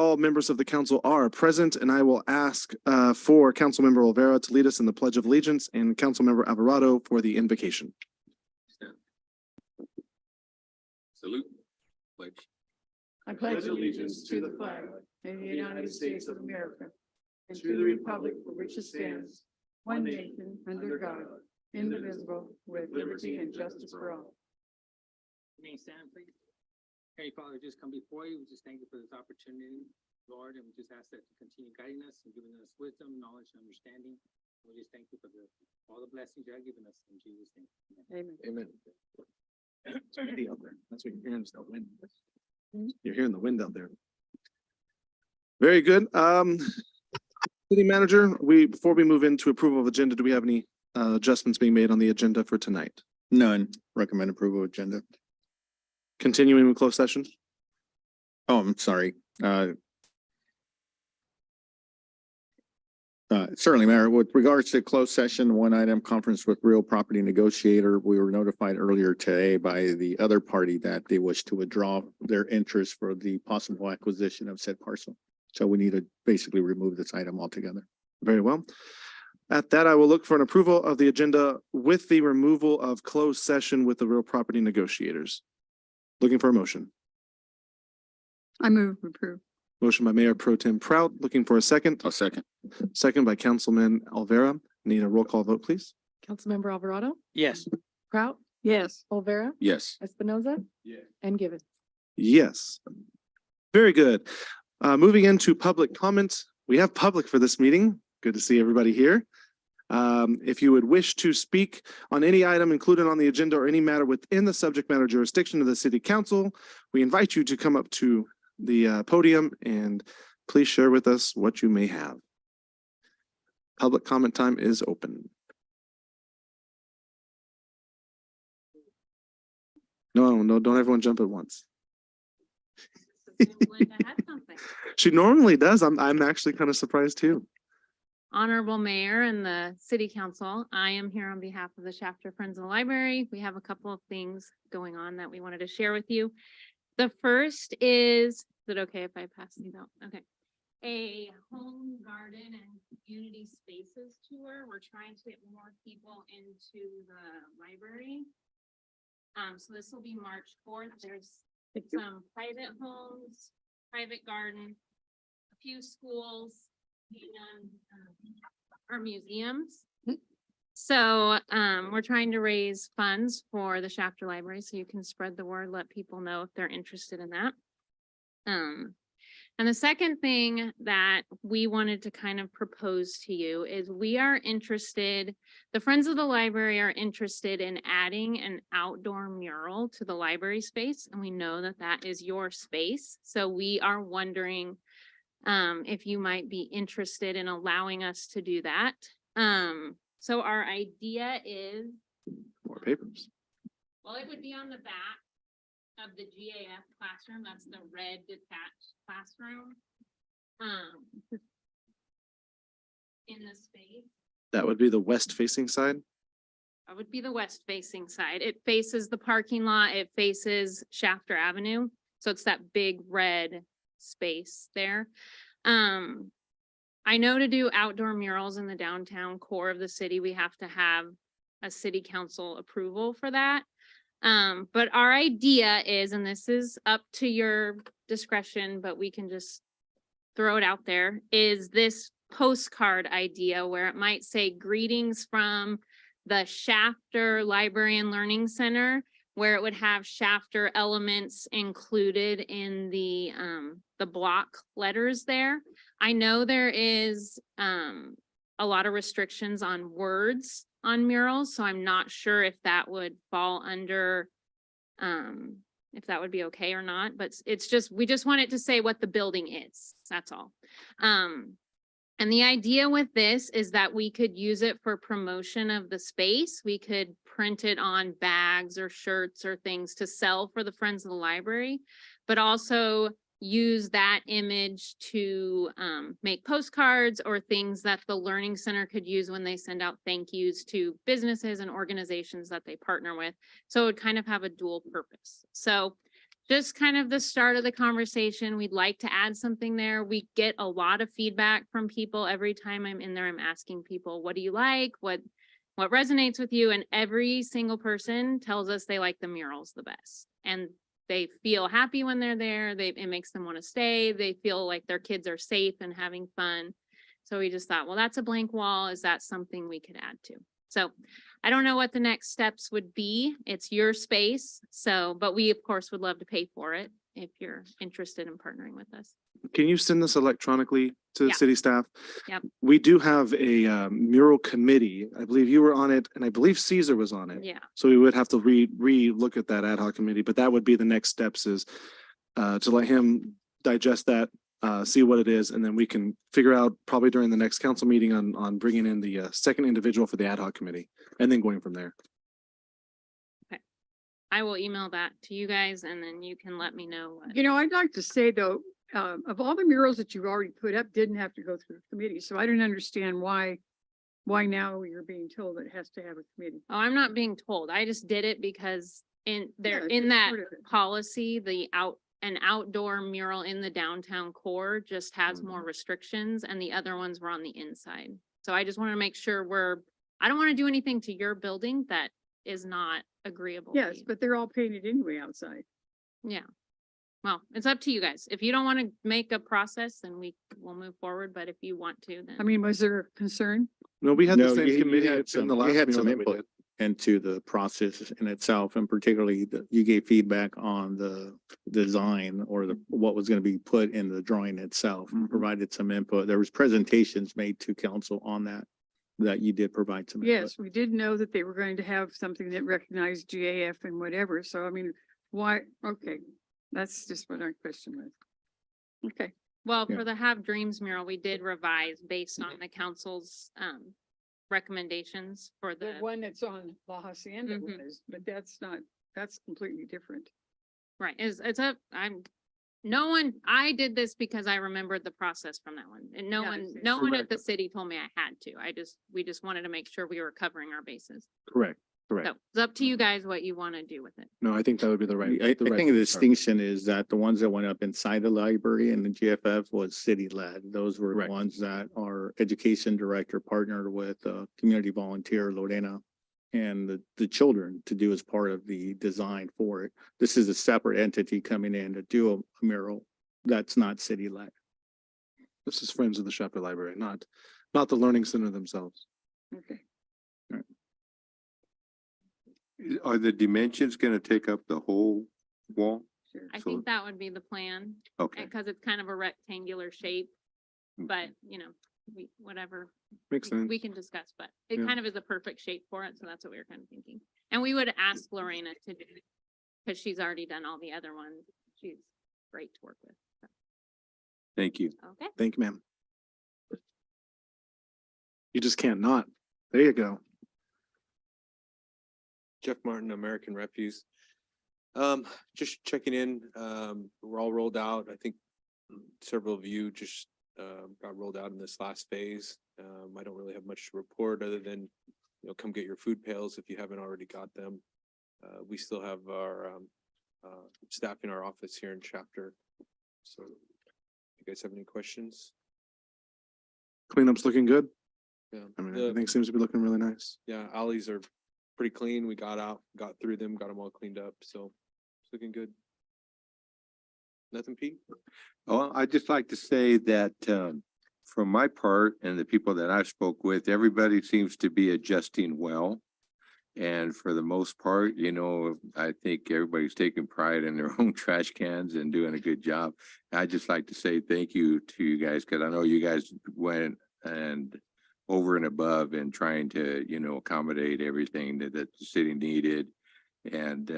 all members of the council are present, and I will ask for Councilmember Olvera to lead us in the Pledge of Allegiance and Councilmember Alvarado for the invocation. Salute. Pledge. I pledge allegiance to the flag of the United States of America and to the republic for which it stands, one nation, under God, indivisible, with liberty and justice for all. Remain stand, please. Heavenly Father, just come before you. We just thank you for this opportunity, Lord, and we just ask that you continue guiding us and giving us wisdom, knowledge, and understanding. We just thank you for all the blessings you have given us in Jesus' name. Amen. Amen. It's windy out there. That's what you're hearing, is the wind. You're hearing the wind out there. Very good. City Manager, before we move into approval of agenda, do we have any adjustments being made on the agenda for tonight? None. Recommend approval of agenda. Continuing with closed session? Oh, I'm sorry. Certainly, Mayor, with regards to closed session, one item conference with real property negotiator, we were notified earlier today by the other party that they wish to withdraw their interest for the possible acquisition of said parcel. So we need to basically remove this item altogether. Very well. At that, I will look for an approval of the agenda with the removal of closed session with the real property negotiators. Looking for a motion. I move approve. Motion by Mayor Pro Tem Prout, looking for a second. I'll second. Second by Councilman Olvera. Need a roll call vote, please. Councilmember Alvarado, Yes. Prout, Yes. Olvera, Yes. Espinoza. Yeah. And Gibbons. Yes. Very good. Moving into public comment. We have public for this meeting. Good to see everybody here. If you would wish to speak on any item included on the agenda or any matter within the subject matter jurisdiction of the City Council, we invite you to come up to the podium and please share with us what you may have. Public comment time is open. No, don't everyone jump at once. She normally does. I'm actually kind of surprised too. Honorable Mayor and the City Council, I am here on behalf of the Shafter Friends of the Library. We have a couple of things going on that we wanted to share with you. The first is it okay if I pass these out? Okay. A home, garden, and community spaces tour. We're trying to get more people into the library. So this will be March 4th. There's some private homes, private garden, a few schools, and our museums. So we're trying to raise funds for the Shafter Library, so you can spread the word, let people know if they're interested in that. And the second thing that we wanted to kind of propose to you is we are interested, the Friends of the Library are interested in adding an outdoor mural to the library space. And we know that that is your space. So we are wondering if you might be interested in allowing us to do that. So our idea is, More papers. well, it would be on the back of the GAF classroom. That's the red detached classroom. In the space. That would be the west facing side. That would be the west facing side. It faces the parking lot. It faces Shafter Avenue. So it's that big red space there. I know to do outdoor murals in the downtown core of the city, we have to have a city council approval for that. But our idea is, and this is up to your discretion, but we can just throw it out there, is this postcard idea where it might say greetings from the Shafter Library and Learning Center, where it would have Shafter elements included in the block letters there. I know there is a lot of restrictions on words on murals, so I'm not sure if that would fall under if that would be okay or not, but it's just, we just want it to say what the building is, that's all. And the idea with this is that we could use it for promotion of the space. We could print it on bags or shirts or things to sell for the Friends of the Library, but also use that image to make postcards or things that the Learning Center could use when they send out thank yous to businesses and organizations that they partner with. So it would kind of have a dual purpose. So just kind of the start of the conversation. We'd like to add something there. We get a lot of feedback from people. Every time I'm in there, I'm asking people, what do you like? What resonates with you? And every single person tells us they like the murals the best. And they feel happy when they're there. It makes them want to stay. They feel like their kids are safe and having fun. So we just thought, well, that's a blank wall. Is that something we could add to? So I don't know what the next steps would be. It's your space. So, but we of course would love to pay for it if you're interested in partnering with us. Can you send this electronically to the Yeah. city staff? Yep. We do have a mural committee. I believe you were on it and I believe Caesar was on it. Yeah. So we would have to re-look at that ad hoc committee, but that would be the next steps is to let him digest that, see what it is, and then we can figure out probably during the next council meeting on bringing in the second individual for the ad hoc committee and then going from there. I will email that to you guys and then you can let me know what. You know, I'd like to say though, of all the murals that you've already put up, didn't have to go through the committee. So I don't understand why now you're being told it has to have a committee. Oh, I'm not being told. I just did it because in there, it's in just that part of it. policy, an outdoor mural in the downtown core just has more restrictions and the other ones were on the inside. So I just want to make sure I don't want to do anything to your building that is not agreeable. to Yes, you. but they're all painted anyway outside. Yeah. Well, it's up to you guys. If you don't want to make a process, then we'll move forward. But if you want to, then. I mean, was there a concern? No, we had the No, same you committee had in some- the you last had mural some that we input. did. into the process in itself, and particularly you gave feedback on the design or what was going to be put in the drawing itself, Mhm. provided some input. There was presentations made to council on that you did provide some input. Yes, we did know that they were going to have something that recognized GAF and whatever. So I mean, why? Okay, that's just what our question was. Okay, Well, Yeah. for the Have Dreams mural, we did revise based on the council's recommendations for the the, one that's on La Hacienda Mhm. was, but that's completely different. right, I did this because I remembered the process from that one. And no Yeah, one, it's- no one at Correct. the city told me I had to. We just wanted to make sure we were covering our bases. Correct. So it's up to you guys what you want to do with it. No, I think that would be the right. I the right think the start. distinction is that the ones that went up inside the library and the GFF was city led. Those were the Correct. ones that our education director partnered with community volunteer Lorena and the children to do as part of the design for it. This is a separate entity coming in to do a mural that's not city led. This is Friends of the Shepherd Library, not the Learning Center themselves. Okay. Are the dimensions gonna take up the whole wall? Sure. I So- think that would be the plan, Okay. because it's kind of a rectangular shape, but Okay. whatever. Makes we- sense. We can discuss, but it Yeah. kind of is a perfect shape for it, so that's what we were kind of thinking. And we would ask Lorena to do it, because she's already done all the other ones. She's great to work with. Thank you. Okay, Thank you, ma'am. You just can't not. There you go. Jeff Martin, American Refuse. Just checking in, we're all rolled out. I think several of you just got rolled out in this last phase. I don't really have much to report other than, come get your food pails if you haven't already got them. We still have our staff in our office here in chapter. So you guys have any questions? Cleanup's looking good. Yeah. I mean, The- everything seems to be looking really nice. Yeah, alleys are pretty clean. We got through them, got them all cleaned up, so it's looking good. Nothing, Pete? Well, I'd just like to say that from my part and the people that I spoke with, everybody seems to be adjusting well. And for the most part, I think everybody's taking pride in their own trash cans and doing a good job. I'd just like to say thank you to you guys, because I know you guys went and over and above in trying to, accommodate everything that the city needed and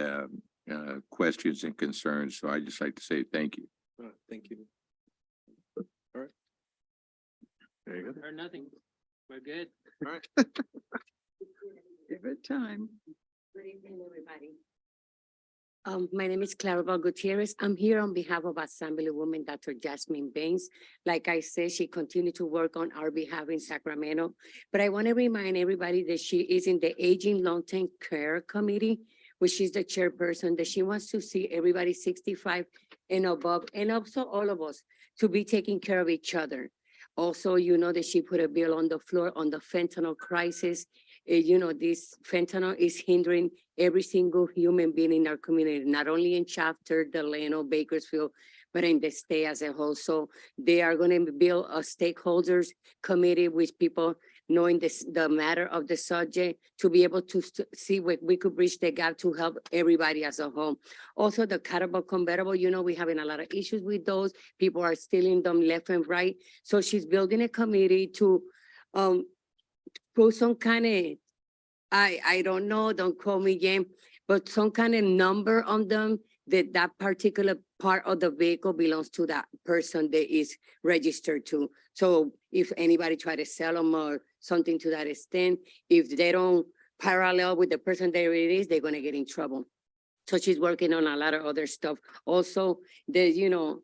questions and concerns. So I just like to say thank you. Thank you. There you go. Or nothing. We're good. Give it time. Good evening, everybody. My name is Clarabelle Gutierrez. I'm here on behalf of Assemblywoman Dr. Jasmine Baines. Like I said, she continued to work on our behalf in Sacramento. But I want to remind everybody that she is in the Aging Long-Term Care Committee, which is the chairperson, that she wants to see everybody 65 and above, and also all of us to be taking care of each other. Also, you know that she put a bill on the floor on the fentanyl crisis. You know, this fentanyl is hindering every single human being in our community, not only in Shafter, Delano, Bakersfield, but in the state as a whole. So they are going to build a stakeholders committee with people knowing this, the matter of the subject, to be able to see what we could bridge the gap to help everybody as a whole. Also, the catable convertible, you know, we're having a lot of issues with those. People are stealing them left and right. So she's building a committee to put some kind of, I don't know, don't call me again, but some kind of number on them, that that particular part of the vehicle belongs to that person that is registered to. So if anybody try to sell them or something to that extent, if they don't parallel with the person that it is, they're gonna get in trouble. So she's working on a lot of other stuff. Also, there's, you know,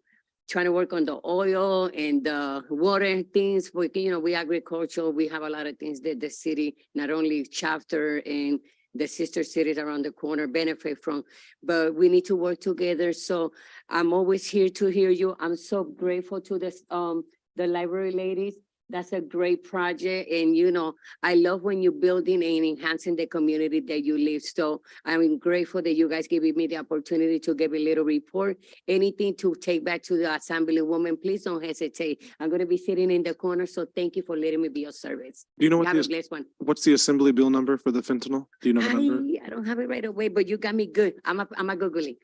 trying to work on the oil and the water things. We, you know, we agricultural, we have a lot of things that the city, not only Shafter and the sister cities around the corner benefit from, but we need to work together. So I'm always here to hear you. I'm so grateful to this, the library ladies. That's a great project. And, you know, I love when you're building and enhancing the community that you live. So I'm grateful that you guys giving me the opportunity to give a little report. Anything to take back to the Assemblywoman, please don't hesitate. I'm going to be sitting in the corner. So thank you for letting me be of service. Do you know what Have a the, blessed one. what's the assembly bill number for the fentanyl? Do you know the number? I don't have it right away, but you got me good. I'm a Googling.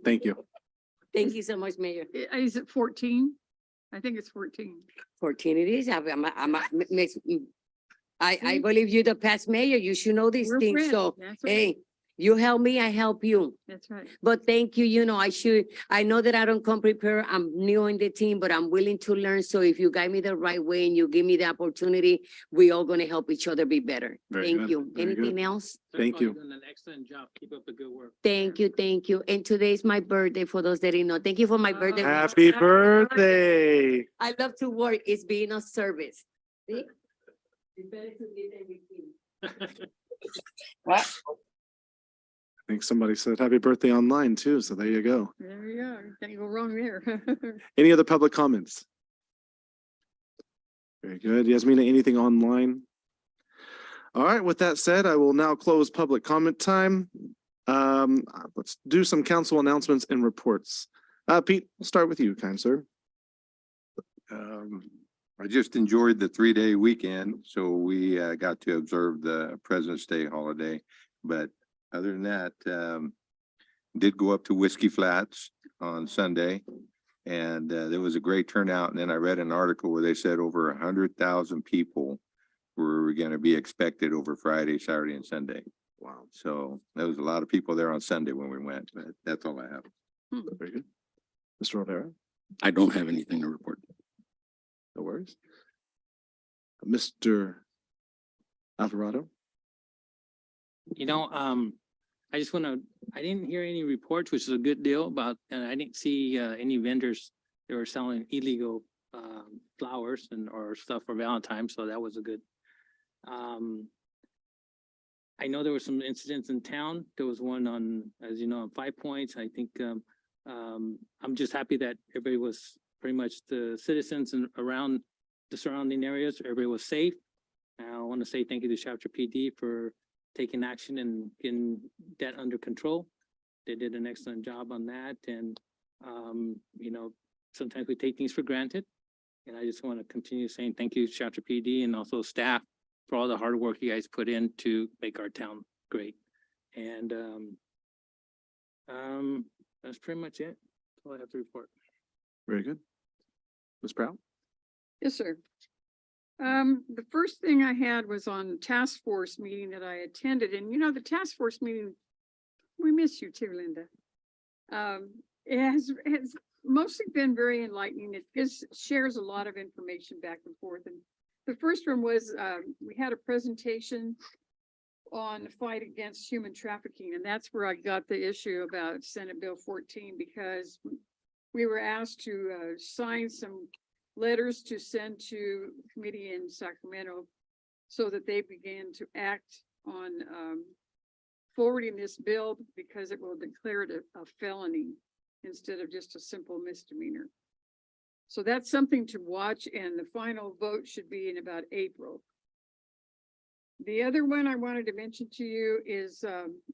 Thank you. Thank you so much, Mayor. Is it 14? I think it's 14. 14 it is. I See? believe you the past mayor. You should know these We're things. friends. So, That's right. hey, you help me, I help you. That's right. But thank you, you know, I know that I don't come prepared. I'm new in the team, but I'm willing to learn. So if you guide me the right way and you give me the opportunity, we all gonna help each other be better. Very Thank good, you. very good. Anything else? Thank you. You're doing an excellent job. Keep up the good work. Thank you, thank you. And today's my birthday for those that didn't know. Thank you for my birthday. Happy birthday. I love to work. It's being of service. See? It's better to live than receive. I think somebody said happy birthday online too, so there you go. There you go. Can't go wrong there. Any other public comments? Very good. Yasmina, anything online? All right, with that said, I will now close public comment time. Let's do some council announcements and reports. Pete, we'll start with you, kind sir. I just enjoyed the 3-day weekend, so we got to observe the President's Day holiday. But other than that, did go up to Whiskey Flats on Sunday, and there was a great turnout. And then I read an article where they said over 100,000 people were going to be expected over Friday, Saturday, and Sunday. Wow. So there was a lot of people there on Sunday when we went, but that's all I have. Very good. Mr. Rivera, I don't have anything to report. no worries. Mr. Alvarado. You know, I just want to, I didn't hear any reports, which is a good deal about, and I didn't see any vendors that were selling illegal flowers and or stuff for Valentine's, so that was a good. I know there were some incidents in town. There was one on, as you know, on 5 Points. I think I'm just happy that everybody was pretty much the citizens and around the surrounding areas, everybody was safe. I want to say thank you to Shafter PD for taking action and getting that under control. They did an excellent job on that. And, you know, sometimes we take things for granted. And I just want to continue saying thank you, Shafter PD, and also staff for all the hard work you guys put in to make our town great. And that's pretty much it. That's all I have to report. Very good. Ms. Proud. Yes, sir. The first thing I had was on task force meeting that I attended, and you know, the task force meeting, we miss you too, Linda. It has mostly been very enlightening. It shares a lot of information back and forth. And the first one was, we had a presentation on the fight against human trafficking, and that's where I got the issue about Senate Bill 14, because we were asked to sign some letters to send to committee in Sacramento so that they began to act on forwarding this bill because it will declare it a felony instead of just a simple misdemeanor. So that's something to watch, and the final vote should be in about April. The other one I wanted to mention to you is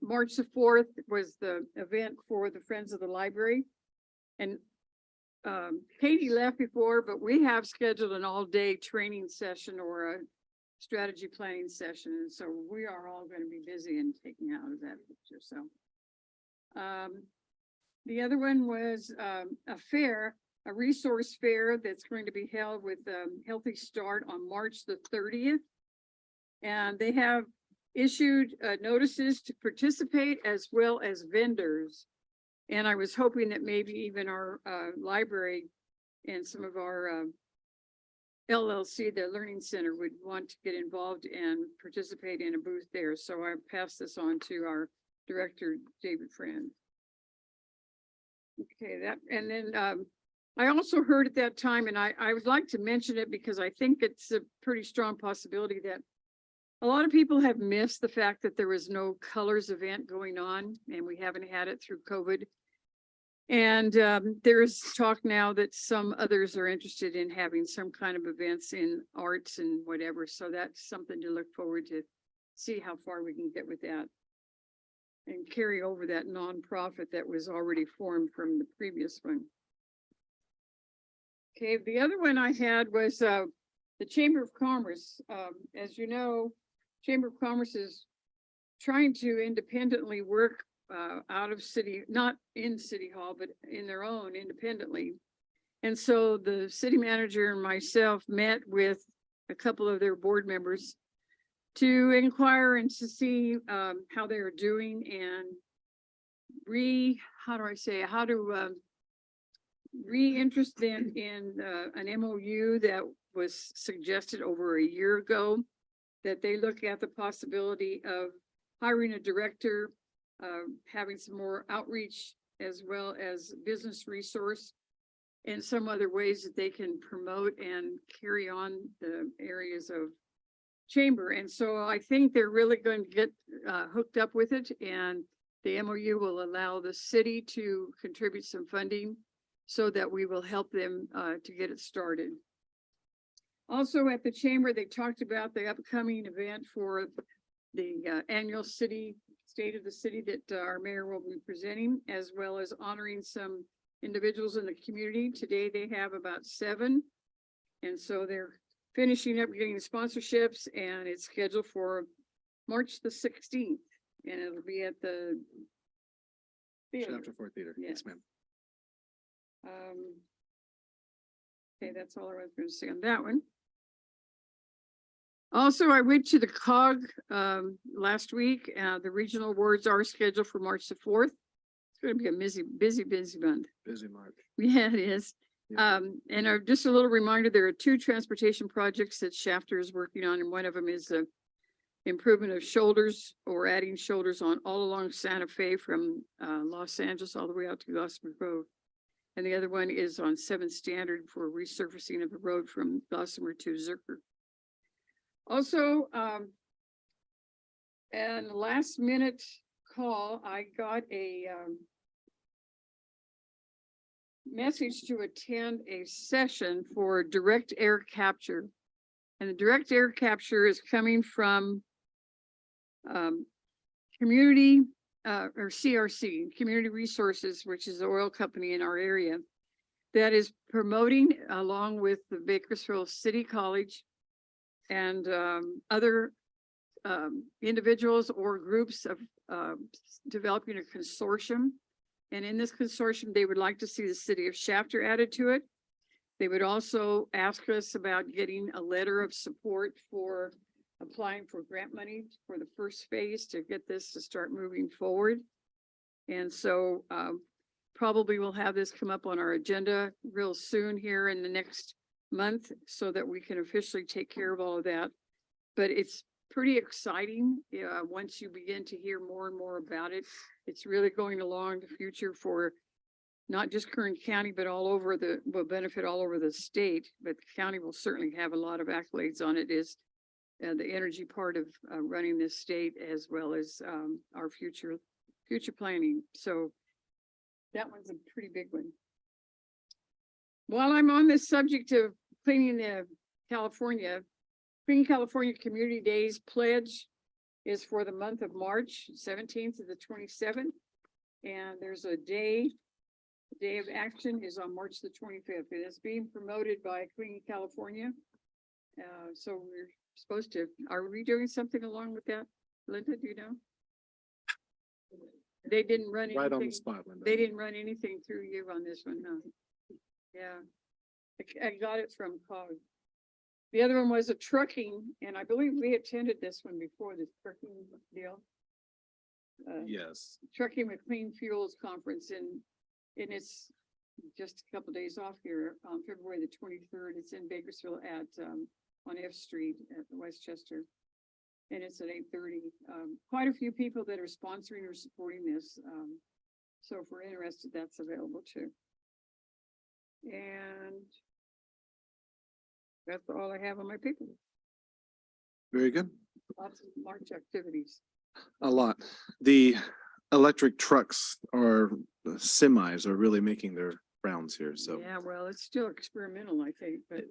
March the 4th was the event for the Friends of the Library. And Katie left before, but we have scheduled an all-day training session or a strategy planning session. And so we are all going to be busy and taking out of that picture. So the other one was a fair, a resource fair that's going to be held with Healthy Start on March the 30th. And they have issued notices to participate as well as vendors. And I was hoping that maybe even our library and some of our LLC, the Learning Center, would want to get involved and participate in a booth there. So I pass this on to our director, David Friend. Okay, that, and then I also heard at that time, and I would like to mention it because I think it's a pretty strong possibility that a lot of people have missed the fact that there was no colors event going on, and we haven't had it through COVID. And there's talk now that some others are interested in having some kind of events in arts and whatever. So that's something to look forward to, see how far we can get with that. And carry over that nonprofit that was already formed from the previous one. Okay, the other one I had was the Chamber of Commerce. As you know, Chamber of Commerce is trying to independently work out of city, not in City Hall, but in their own independently. And so the city manager and myself met with a couple of their board members to inquire and to see how they are doing and reinterest them in an MOU that was suggested over a year ago, that they look at the possibility of hiring a director, having some more outreach as well as business resource and some other ways that they can promote and carry on the areas of chamber. And so I think they're really going to get hooked up with it, and the MOU will allow the city to contribute some funding so that we will help them to get it started. Also at the chamber, they talked about the upcoming event for the annual State of the City that our mayor will be presenting, as well as honoring some individuals in the community. Today they have about 7. And so they're finishing up getting sponsorships, and it's scheduled for March the 16th. And it'll be at the theater. Chapter 4 Theater. Yeah. Yes, ma'am. Okay, that's all I was going to say on that one. Also, I went to the COG last week. The regional awards are scheduled for March the 4th. It's going to be a busy month. Busy March. Yeah, it is. Yeah. And just a little reminder, there are 2 transportation projects that Shafter is working on, and one of them is the improvement of shoulders or adding shoulders on all along Santa Fe from Los Angeles all the way out to Gossamer Grove. And the other one is on 7th Standard for resurfacing of the road from Gossamer to Zerker. Also, and last minute call, I got a message to attend a session for direct air capture. And the direct air capture is coming from community or CRC, Community Resources, which is the oil company in our area, that is promoting, along with the Bakersfield City College and other individuals or groups of developing a consortium. And in this consortium, they would like to see the city of Shafter added to it. They would also ask us about getting a letter of support for applying for grant money for the first phase to get this to start moving forward. And so probably we'll have this come up on our agenda real soon here in the next month so that we can officially take care of all of that. But it's pretty exciting once you begin to hear more and more about it. It's really going along the future for not just Kern County, but all over will benefit all over the state. But the county will certainly have a lot of accolades on it, is the energy part of running this state as well as our future planning. So that one's a pretty big one. While I'm on this subject of cleaning California, Clean California Community Days pledge is for the month of March 17th to the 27th. And there's a day of action is on March the 25th. It is being promoted by Clean California. So we're supposed to, are we doing something along with that? Linda, do you know? They didn't run Right on the anything, spot, Linda. they didn't run anything through you on this one, huh? Yeah. I got it from COG. The other one was a trucking, and I believe we attended this one before, this trucking deal. Yes. Trucking with Clean Fuels Conference and it's just a couple days off here on February the 23rd. It's in Bakersfield at, on F Street at Westchester. And it's at 8:30. Quite a few people that are sponsoring or supporting this. So if we're interested, that's available too. And that's all I have on my paper. Very good. Lots of March activities. A lot. The electric trucks or semis are really making their rounds here, so. Yeah, well, it's still experimental, I think, but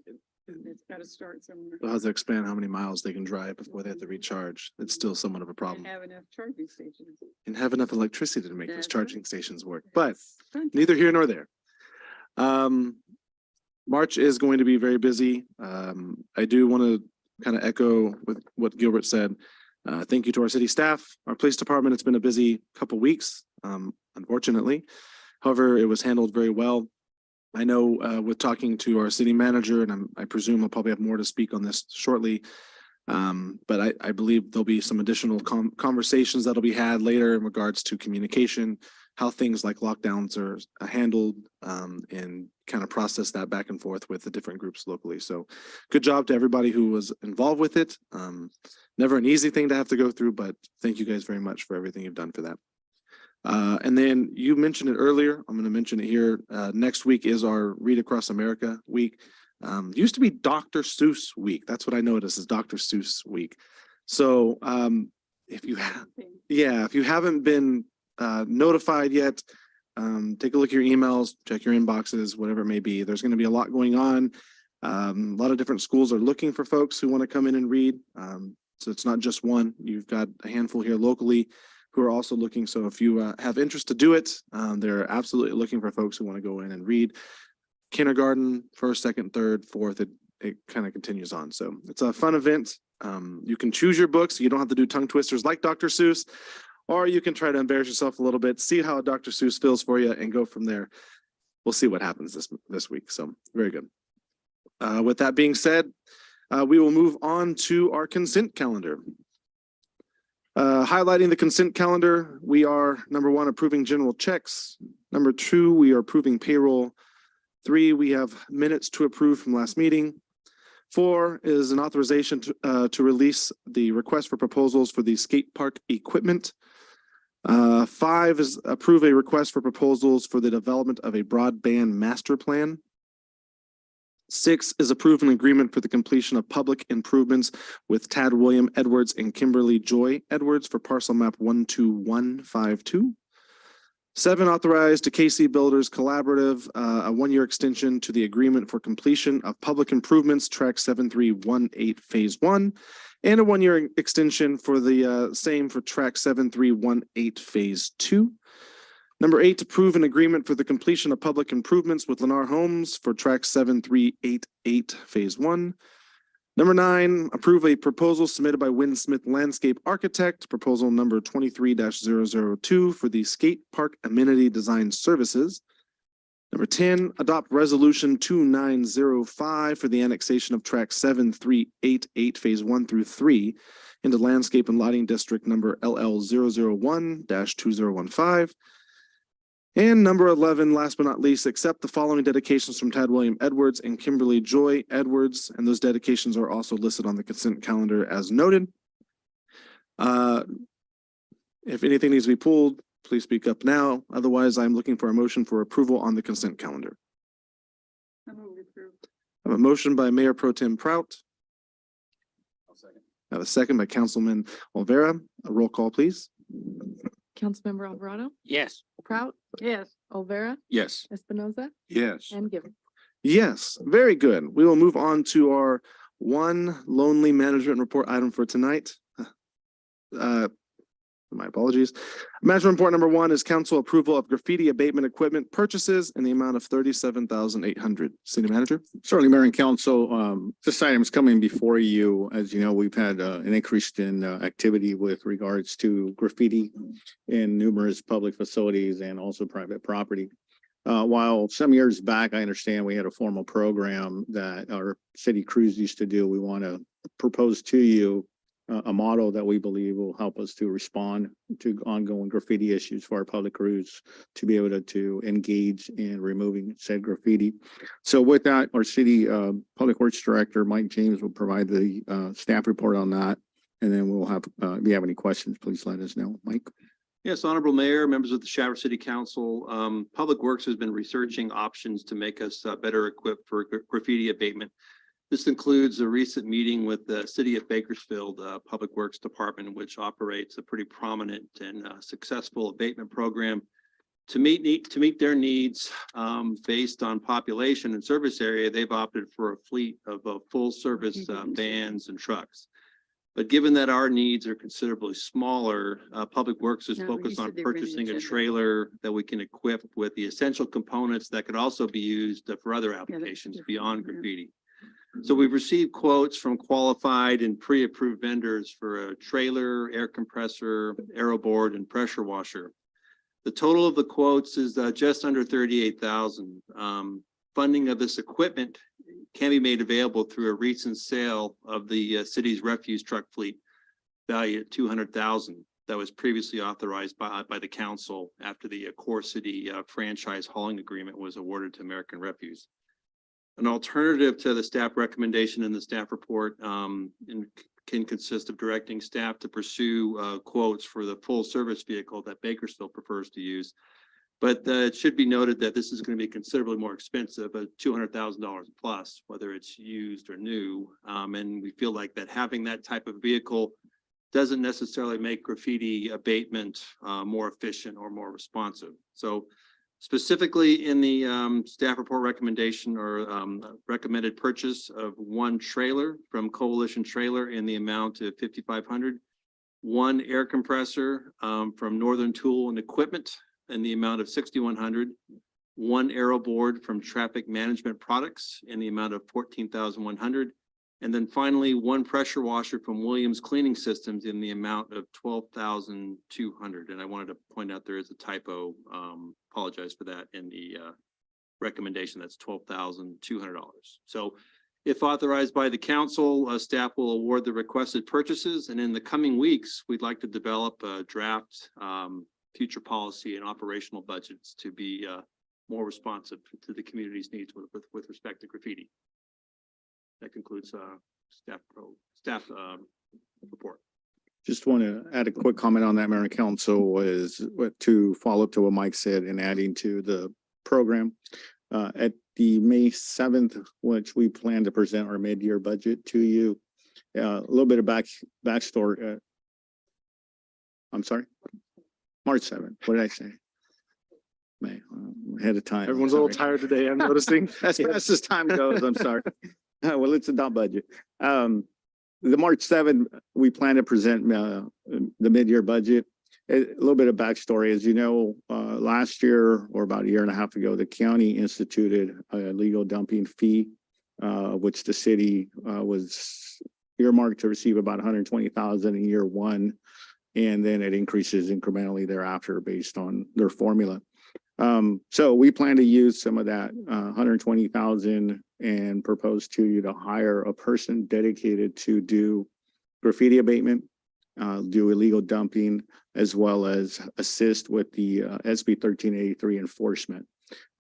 it's got to start somewhere. They'll have to expand how many miles they can drive before they have to recharge. It's still somewhat of a And problem. have enough charging stations. And have enough electricity to make those That's right. charging stations work, but Fun. neither here nor there. March is going to be very busy. I do want to kind of echo with what Gilbert said. Thank you to our city staff, our police department. It's been a busy couple weeks, unfortunately. However, it was handled very well. I know with talking to our city manager, and I presume I'll probably have more to speak on this shortly. But I believe there'll be some additional conversations that'll be had later in regards to communication, how things like lockdowns are handled, and kind of process that back and forth with the different groups locally. So good job to everybody who was involved with it. Never an easy thing to have to go through, but thank you guys very much for everything you've done for that. And then you mentioned it earlier. I'm going to mention it here. Next week is our Read Across America week. Used to be Dr. Seuss week. That's what I noticed is Dr. Seuss week. So if you have, if you haven't been notified yet, take a look at your emails, check your inboxes, whatever it may be. There's going to be a lot going on. A lot of different schools are looking for folks who want to come in and read. So it's not just one. You've got a handful here locally who are also looking. So if you have interest to do it, they're absolutely looking for folks who want to go in and read. Kindergarten, first, second, third, fourth, it kind of continues on. So it's a fun event. You can choose your books. You don't have to do tongue twisters like Dr. Seuss, or you can try to embarrass yourself a little bit, see how Dr. Seuss feels for you and go from there. We'll see what happens this week. So very good. With that being said, we will move on to our consent calendar. Highlighting the consent calendar, we are number 1, approving general checks. Number 2, we are approving payroll. 3, we have minutes to approve from last meeting. 4 is an authorization to release the request for proposals for the skate park equipment. 5 is approve a request for proposals for the development of a broadband master plan. 6 is approve an agreement for the completion of public improvements with Tad William Edwards and Kimberly Joy Edwards for parcel map 12152. 7, authorize to KC Builders Collaborative a 1-year extension to the agreement for completion of public improvements track 7318 phase 1 and a 1-year extension for the same for track 7318 phase 2. Number 8, approve an agreement for the completion of public improvements with Lennar Homes for track 7388 phase 1. Number 9, approve a proposal submitted by Wynn Smith Landscape Architect, proposal number 23-002 for the skate park amenity design services. Number 10, adopt resolution 2905 for the annexation of track 7388 phase 1 through 3 into landscape and lighting district number LL001-2015. And number 11, last but not least, accept the following dedications from Tad William Edwards and Kimberly Joy Edwards. And those dedications are also listed on the consent calendar as noted. If anything needs to be pulled, please speak up now. Otherwise, I'm looking for a motion for approval on the consent calendar. I move to approve. I have a motion by Mayor Pro Tem Prout. I have a second by Councilman Olvera. A roll call, please. Councilmember Alvarado, Yes. Prout, Yes. Olvera, Yes. Espinoza, Yes. and Gibbon. Yes, very good. We will move on to our one lonely management report item for tonight. My apologies. Management report number one is council approval of graffiti abatement equipment purchases in the amount of $37,800. City manager? Certainly, Mayor and Council, this item is coming before you. As you know, we've had an increase in activity with regards to graffiti in numerous public facilities and also private property. While some years back, I understand we had a formal program that our city crews used to do. We want to propose to you a model that we believe will help us to respond to ongoing graffiti issues for our public crews to be able to engage in removing said graffiti. So with that, our city Public Works Director, Mike James, will provide the staff report on that. And then we'll have, if you have any questions, please let us know. Mike? Yes, Honorable Mayor, members of the Shaver City Council, Public Works has been researching options to make us better equipped for graffiti abatement. This includes a recent meeting with the City of Bakersfield Public Works Department, which operates a pretty prominent and successful abatement program to meet their needs based on population and service area. They've opted for a fleet of full service vans and trucks. But given that our needs are considerably smaller, Public Works is No, focused you on said they ran purchasing a agenda. trailer that we can equip with the essential components that could also be used for other applications different, beyond yeah. graffiti. So we've received quotes from qualified and pre-approved vendors for a trailer, air compressor, aero board, and pressure washer. The total of the quotes is just under 38,000. Funding of this equipment can be made available through a recent sale of the city's refuse truck fleet, valued at 200,000. That was previously authorized by the council after the Core City franchise hauling agreement was awarded to American Refuse. An alternative to the staff recommendation in the staff report can consist of directing staff to pursue quotes for the full service vehicle that Bakersfield prefers to use. But it should be noted that this is going to be considerably more expensive, $200,000 plus, whether it's used or new. And we feel like that having that type of vehicle doesn't necessarily make graffiti abatement more efficient or more responsive. So specifically in the staff report recommendation or recommended purchase of one trailer from Coalition Trailer in the amount of $5,500, one air compressor from Northern Tool and Equipment in the amount of $6,100, one aero board from Traffic Management Products in the amount of $14,100, and then finally one pressure washer from Williams Cleaning Systems in the amount of $12,200. And I wanted to point out there is a typo. Apologize for that in the recommendation. That's $12,200. So if authorized by the council, staff will award the requested purchases, and in the coming weeks, we'd like to develop a draft future policy and operational budgets to be more responsive to the community's needs with respect to graffiti. That concludes staff report. Just want to add a quick comment on that, Mayor and Council, is to follow up to what Mike said and adding to the program. At the May 7th, which we plan to present our mid-year budget to you, a little bit of backstory. I'm sorry, March 7th. What did I say? May, ahead of time. Everyone's a little Sorry. tired today, I'm noticing. As fast as time goes, I'm sorry. Well, it's a dumb budget. The March 7th, we plan to present the mid-year budget. A little bit of backstory, as you know, last year or about a year and a half ago, the county instituted a legal dumping fee, which the city was earmarked to receive about 120,000 in year one, and then it increases incrementally thereafter based on their formula. So we plan to use some of that 120,000 and propose to you to hire a person dedicated to do graffiti abatement, do illegal dumping, as well as assist with the SB 1383 enforcement.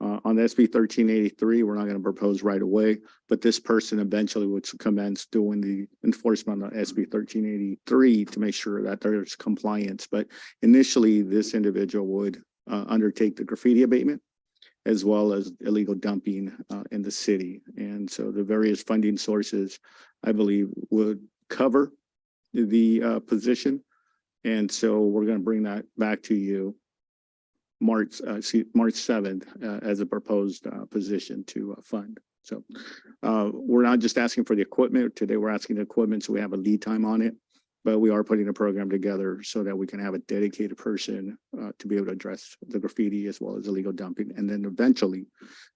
On the SB 1383, we're not going to propose right away, but this person eventually would commence doing the enforcement on SB 1383 to make sure that there's compliance. But initially, this individual would undertake the graffiti abatement as well as illegal dumping in the city. And so the various funding sources, I believe, would cover the position. And so we're gonna bring that back to you March 7th, as a proposed, position to fund. So, we're not just asking for the equipment. Today, we're asking the equipment, so we have a lead time on it. But we are putting a program together so that we can have a dedicated person, to be able to address the graffiti as well as illegal dumping, and then eventually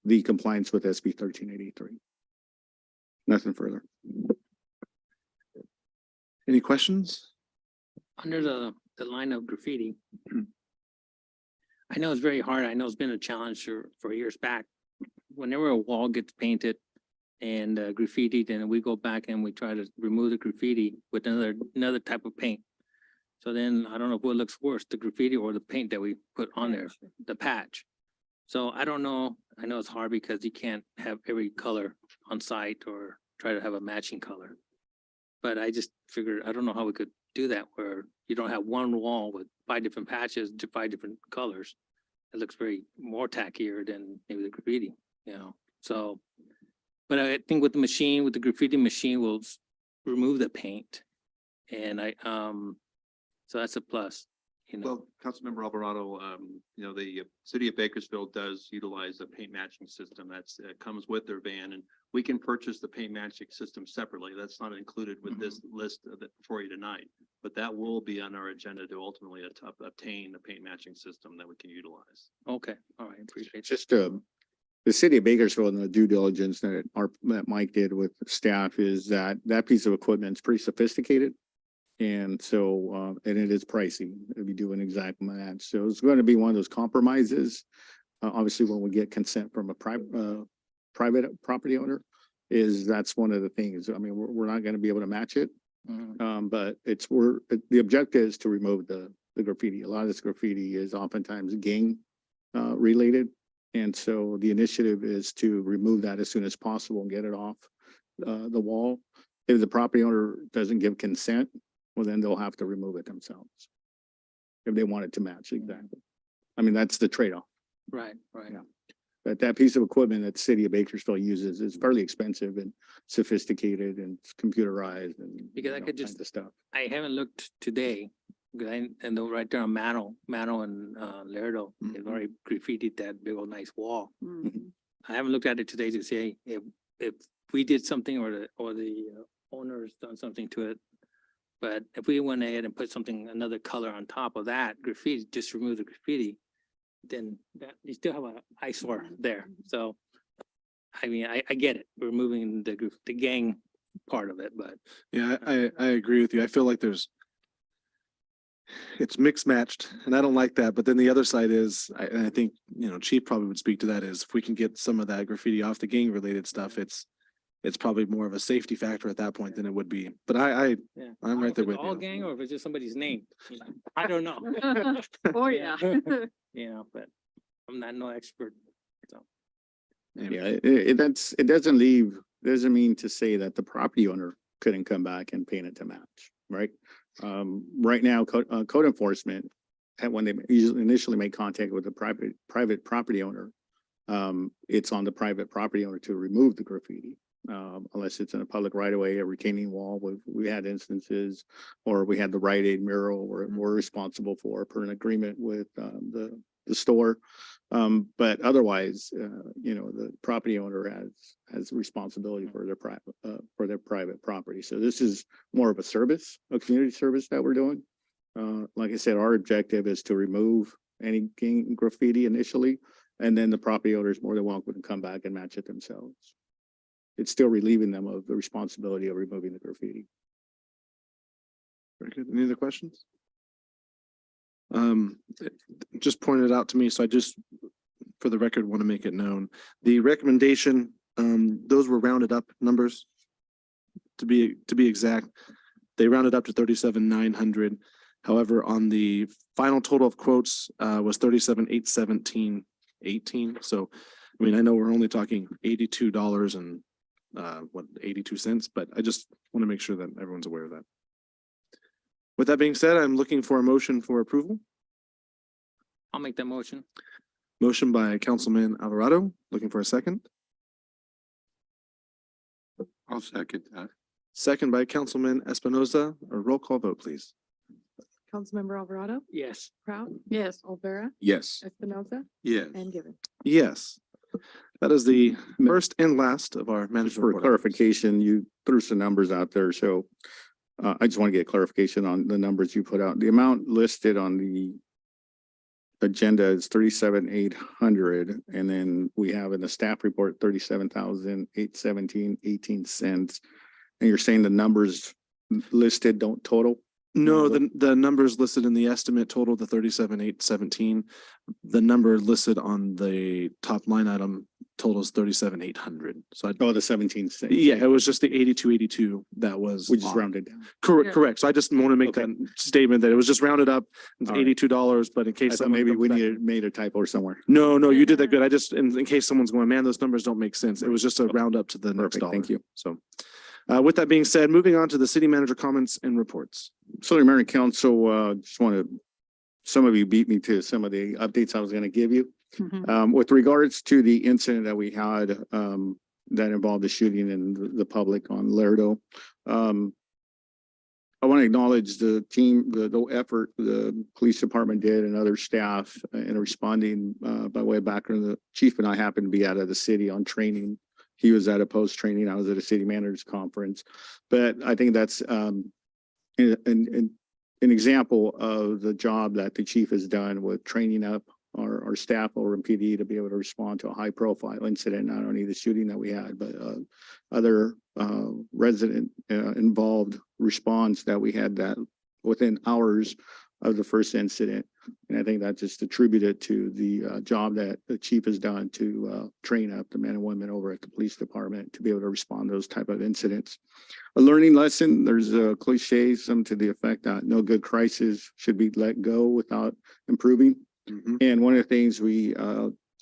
the compliance with SB 1383. Nothing further. Any questions? Under the line of graffiti. I know it's very hard. I know it's been a challenge for years back. Whenever a wall gets painted and graffitied, then we go back and we try to remove the graffiti with another type of paint. So then I don't know what looks worse, the graffiti or the paint that we put on there, the patch. So I don't know. I know it's hard because you can't have every color on site or try to have a matching color. But I just figured, I don't know how we could do that where you don't have one wall with 5 different patches to 5 different colors. It looks very more tackier than maybe the graffiti, you know, so. But I think with the graffiti machine, we'll remove the paint. And so that's a plus, you know. Well, Councilmember Alvarado, you know, the city of Bakersfield does utilize a paint matching system that's comes with their van, and we can purchase the paint matching system separately. That's not included with this list for you tonight, but that will be on our agenda to ultimately obtain the paint matching system that we can utilize. Okay, all right, appreciate it. Just, the city of Bakersfield and the due diligence that Mike did with staff is that piece of equipment is pretty sophisticated. And so, and it is pricey if you do an exact match. So it's going to be one of those compromises. Obviously, when we get consent from a private property owner, that's one of the things. I mean, we're not going to be able to match it. But the objective is to remove the graffiti. A lot of this graffiti is oftentimes gang related. And so the initiative is to remove that as soon as possible and get it off the wall. If the property owner doesn't give consent, well, then they'll have to remove it themselves. If they want it to match, exactly. I mean, that's the trade-off. Right, right. Yeah. But that piece of equipment that the city of Bakersfield uses is fairly expensive and sophisticated and it's computerized and. Because I all could kinds just- of stuff. I haven't looked today, because I know right there on Mano and Lerdo, they've already graffitied that big old nice wall. I haven't looked at it today to say if we did something or the owner's done something to it. But if we went ahead and put another color on top of that graffiti, just remove the graffiti, then that you still have an eyesore there. So, I mean, I get it. We're removing the gang part of it, but Yeah, I agree with you. I feel like it's mixed matched and I don't like that. But then the other side is, I think, you know, Chief probably would speak to that, is if we can get some of that graffiti off the gang related stuff, it's probably more of a safety factor at that point than it would be. But yeah. I'm right there with All you. gang or if it's just somebody's name, you know, I don't know. Oh, yeah. You know, but I'm not no expert. Yeah, it doesn't mean to say that the property owner couldn't come back and paint it to match, right? Right now, code enforcement, and when they initially make contact with the private property owner, it's on the private property owner to remove the graffiti. Unless it's in a public right of way, a retaining wall, we had instances, or we had the Rite Aid mural where we're responsible for per an agreement with the store. But otherwise, you know, the property owner has responsibility for their private property. So this is more of a service, a community service that we're doing. Like I said, our objective is to remove any gang graffiti initially, and then the property owner is more than welcome to come back and match it themselves. It's still relieving them of the responsibility of removing the graffiti. Very good. Any other questions? It just pointed out to me, so I just, for the record, want to make it known. The recommendation, those were rounded up numbers. To be exact, they rounded up to 37,900. However, on the final total of quotes was 37,817.18. So, I mean, I know we're only talking $82 and 82 cents, but I just want to make sure that everyone's aware of that. With that being said, I'm looking for a motion for approval. I'll make that motion. Motion by Councilman Alvarado, looking for a second. I'll second that. second by Councilman Espinoza. A roll call vote, please. Councilmember Alvarado, Yes. Proud. Yes. Olvera, Yes. Espinoza, Yes. and Gibbon. Yes. That is the first and last of our Just management. for report items. clarification, you threw some numbers out there, so I just want to get clarification on the numbers you put out. The amount listed on the agenda is 37,800, and then we have in the staff report 37,817.18. And you're saying the numbers listed don't total? No, the numbers listed in the estimate total, the 37,817. The number listed on the top line item totals 37,800. So I, Oh, the 17 cents. yeah, it was just the 8282 that was. We just off. rounded down. Correct, Yeah. correct. So I just want to make Okay. that statement that it was just rounded up. It's All right. $82, but in I case thought someone maybe comes we back- made a typo somewhere. No, you did that good. I just, in case someone's going, man, those numbers don't make sense. It was just a round up to the next Perfect, dollar. thank you. So, with that being said, moving on to the city manager comments and reports. So Mayor and Council, just want to, some of you beat me to some of the updates I was going to give you. With regards to the incident that we had, that involved the shooting and the public on Lerdo. I want to acknowledge the team, the effort the police department did and other staff in responding, by way of background. The chief and I happened to be out of the city on training. He was at a post training. I was at a city managers conference. But I think that's, an example of the job that the chief has done with training up our staff over in PD to be able to respond to a high profile incident, not only the shooting that we had, but other resident involved response that we had that within hours of the first incident. And I think that just attributed to the job that the chief has done to train up the men and women over at the police department to be able to respond to those type of incidents. A learning lesson, there's a cliche, some to the effect that no good crisis should be let go without improving. And one of the things we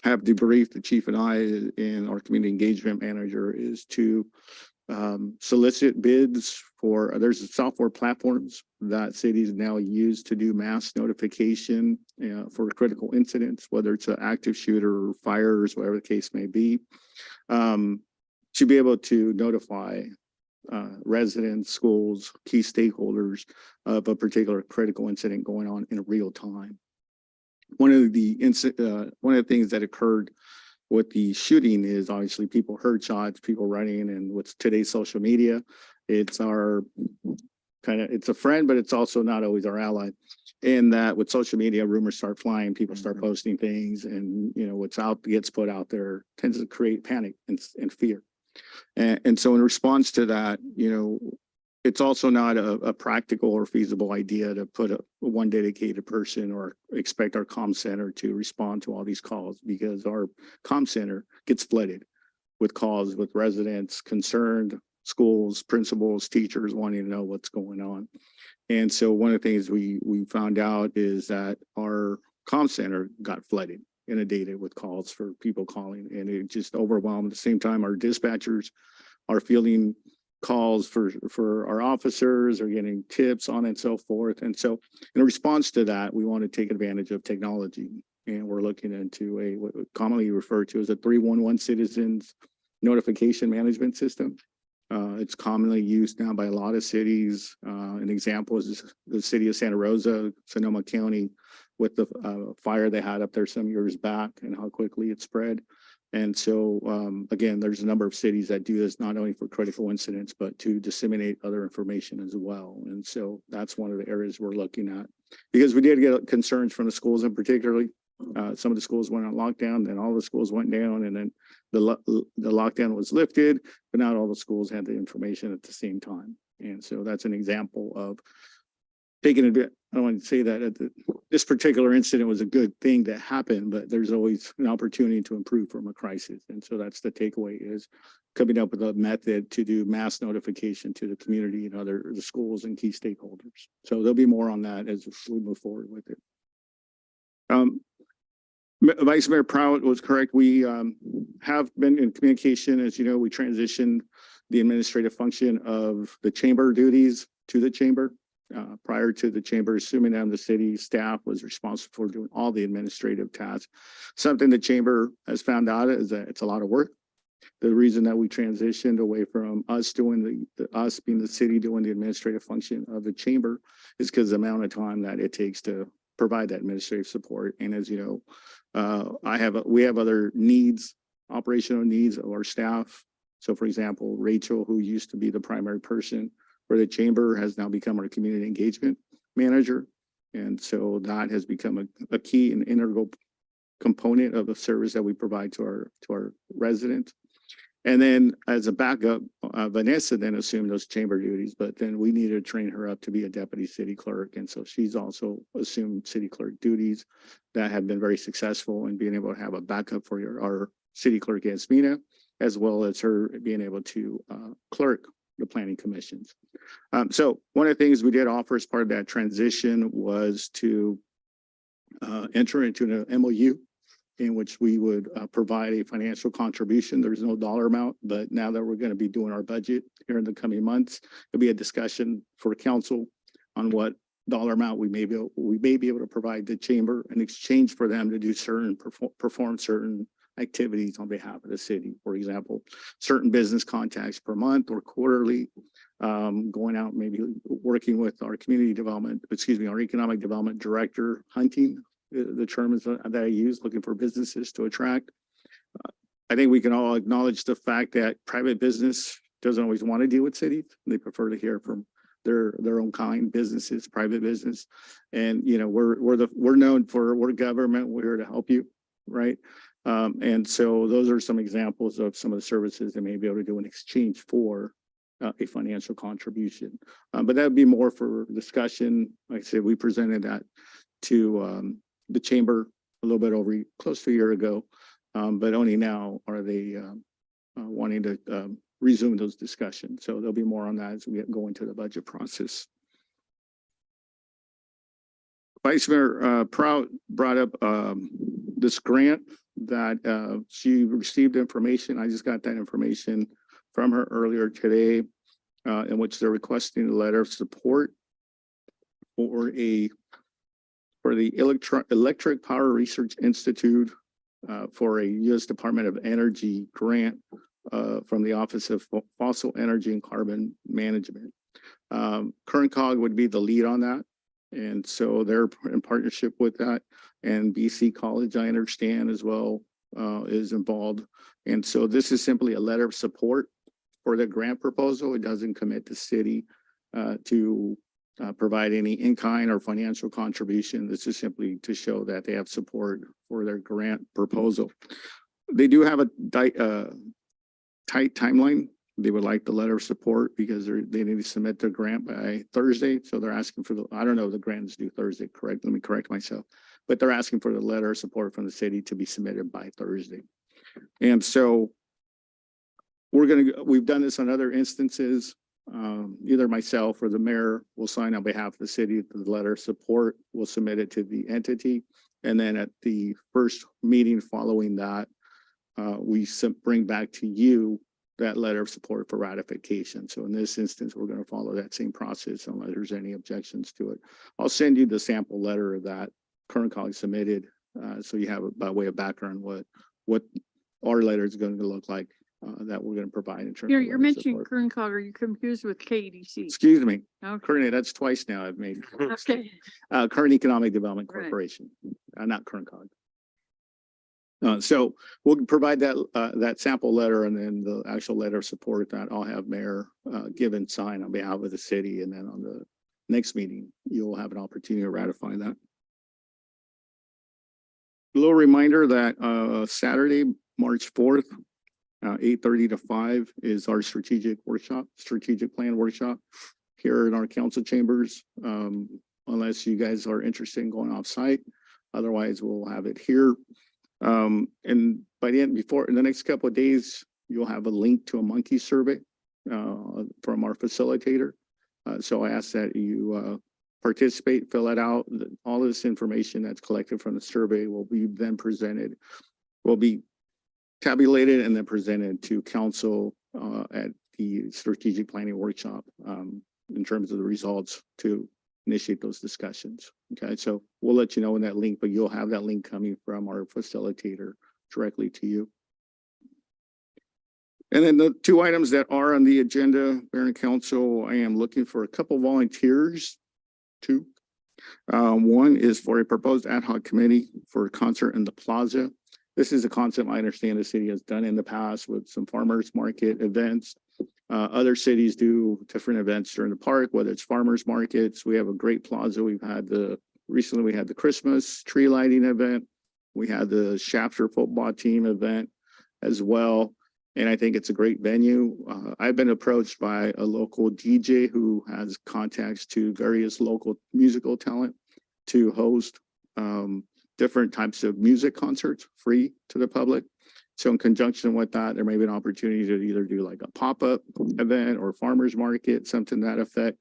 have debriefed the chief and I and our community engagement manager is to solicit bids for, there's software platforms that cities now use to do mass notification for critical incidents, whether it's an active shooter or fires, whatever the case may be, to be able to notify residents, schools, key stakeholders of a particular critical incident going on in real time. One of the things that occurred with the shooting is obviously people heard shots, people running, and with today's social media, it's our it's a friend, but it's also not always our ally. In that with social media, rumors start flying, people start posting things, and what's out gets put out there tends to create panic and fear. And so in response to that, it's also not a practical or feasible idea to put one dedicated person or expect our comm center to respond to all these calls, because our comm center gets flooded with calls with residents concerned, schools, principals, teachers wanting to know what's going on. And so one of the things we found out is that our comm center got flooded, inundated with calls for people calling, and it just overwhelmed. At the same time, our dispatchers are fielding calls for our officers, are getting tips on and so forth. And so in response to that, we want to take advantage of technology, and we're looking into what we commonly referred to as a 311 citizens notification management system. It's commonly used now by a lot of cities. An example is the city of Santa Rosa, Sonoma County, with the fire they had up there some years back and how quickly it spread. And so, again, there's a number of cities that do this not only for critical incidents, but to disseminate other information as well. And so that's one of the areas we're looking at, because we did get concerns from the schools in particularly. Some of the schools went on lockdown, then all the schools went down, and then the lockdown was lifted, but not all the schools had the information at the same time. And so that's an example of taking a bit. I don't want to say that this particular incident was a good thing that happened, but there's always an opportunity to improve from a crisis. And so that's the takeaway, is coming up with a method to do mass notification to the community and the schools and key stakeholders. So there'll be more on that as we move forward with it. Vice Mayor Prout was correct. We have been in communication. As you know, we transitioned the administrative function of the chamber duties to the chamber. Prior to the chamber assuming that, the city staff was responsible for doing all the administrative tasks. Something the chamber has found out is that it's a lot of work. The reason that we transitioned away from us doing us being the city doing the administrative function of the chamber is because the amount of time that it takes to provide that administrative support. And as you know, we have other needs, operational needs of our staff. So for example, Rachel, who used to be the primary person for the chamber, has now become our community engagement manager. And so that has become a key and integral component of the service that we provide to our residents. And then as a backup, Vanessa then assumed those chamber duties, but then we needed to train her up to be a deputy city clerk. And so she's also assumed city clerk duties that have been very successful in being able to have a backup for our city clerk, Yasmina, as well as her being able to clerk the planning commissions. So one of the things we did offer as part of that transition was to enter into an MOU in which we would provide a financial contribution. There's no dollar amount, but now that we're going to be doing our budget here in the coming months, there'll be a discussion for council on what dollar amount we may be able to provide the chamber in exchange for them to do perform certain activities on behalf of the city. For example, certain business contacts per month or quarterly, going out, maybe working with our our economic development director, hunting, the term is that I use, looking for businesses to attract. I think we can all acknowledge the fact that private business doesn't always want to deal with cities. They prefer to hear from their own kind businesses, private business. And, you know, we're known for, we're government, we're here to help you, right? And so those are some examples of some of the services they may be able to do in exchange for a financial contribution. But that would be more for discussion. Like I said, we presented that to the chamber a little bit over close to a year ago, but only now are they wanting to resume those discussions. So there'll be more on that as we go into the budget process. Vice Mayor Prout brought up this grant that she received information. I just got that information from her earlier today, in which they're requesting a letter of support for the Electric Power Research Institute for a U.S. Department of Energy grant from the Office of Fossil Energy and Carbon Management. Current Cog would be the lead on that. And so they're in partnership with that. And BC College, I understand as well, is involved. And so this is simply a letter of support for the grant proposal. It doesn't commit the city to provide any in-kind or financial contribution. This is simply to show that they have support for their grant proposal. They do have a tight timeline. They would like the letter of support because they need to submit their grant by Thursday. So they're asking for I don't know if the grant is due Thursday, correct? Let me correct myself. But they're asking for the letter of support from the city to be submitted by Thursday. And so we've done this on other instances. Either myself or the mayor will sign on behalf of the city the letter of support. We'll submit it to the entity. And then at the first meeting following that, we bring back to you that letter of support for ratification. So in this instance, we're going to follow that same process unless there's any objections to it. I'll send you the sample letter of that Current College submitted. So you have by way of background what our letter is going to look like that we're going to provide in terms You're of mentioning support. Kern Cog. Are you confused with KDC? Excuse me, Okay. Current, that's twice now I've made. Okay. Current Economic Development Right. Corporation, not Current Cog. So we'll provide that sample letter and then the actual letter of support that I'll have Mayor give and sign on behalf of the city. And then on the next meeting, you'll have an opportunity to ratify that. A little reminder that Saturday, March 4th, 8:30 to 5 is our strategic plan workshop here in our council chambers. Unless you guys are interested in going off site, otherwise we'll have it here. And by the end, in the next couple of days, you'll have a link to a monkey survey from our facilitator. So I ask that you participate, fill it out. All of this information that's collected from the survey will be then presented, will be tabulated and then presented to council at the strategic planning workshop in terms of the results to initiate those discussions. Okay, so we'll let you know in that link, but you'll have that link coming from our facilitator directly to you. And then the two items that are on the agenda, Mayor and Council, I am looking for a couple volunteers. Two. One is for a proposed ad hoc committee for a concert in the plaza. This is a concept I understand the city has done in the past with some farmers market events. Other cities do different events during the park, whether it's farmers markets. We have a great plaza. Recently we had the Christmas tree lighting event. We had the Shafter football team event as well. And I think it's a great venue. I've been approached by a local DJ who has contacts to various local musical talent to host different types of music concerts free to the public. So in conjunction with that, there may be an opportunity to either do like a pop-up event or farmer's market, something to that effect.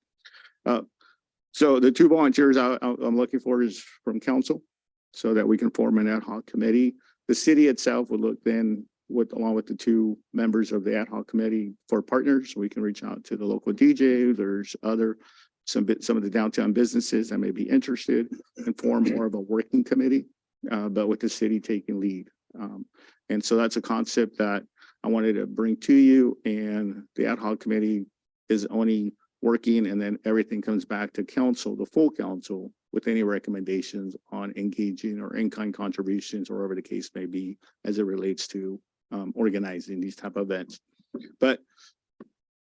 So the two volunteers I'm looking for is from council so that we can form an ad hoc committee. The city itself would look then along with the two members of the ad hoc committee for partners. We can reach out to the local DJ. There's some of the downtown businesses that may be interested and form more of a working committee, but with the city taking lead. And so that's a concept that I wanted to bring to you, and the ad hoc committee is only working, and then everything comes back to council, the full council, with any recommendations on engaging or in-kind contributions or whatever the case may be as it relates to organizing these type of events. But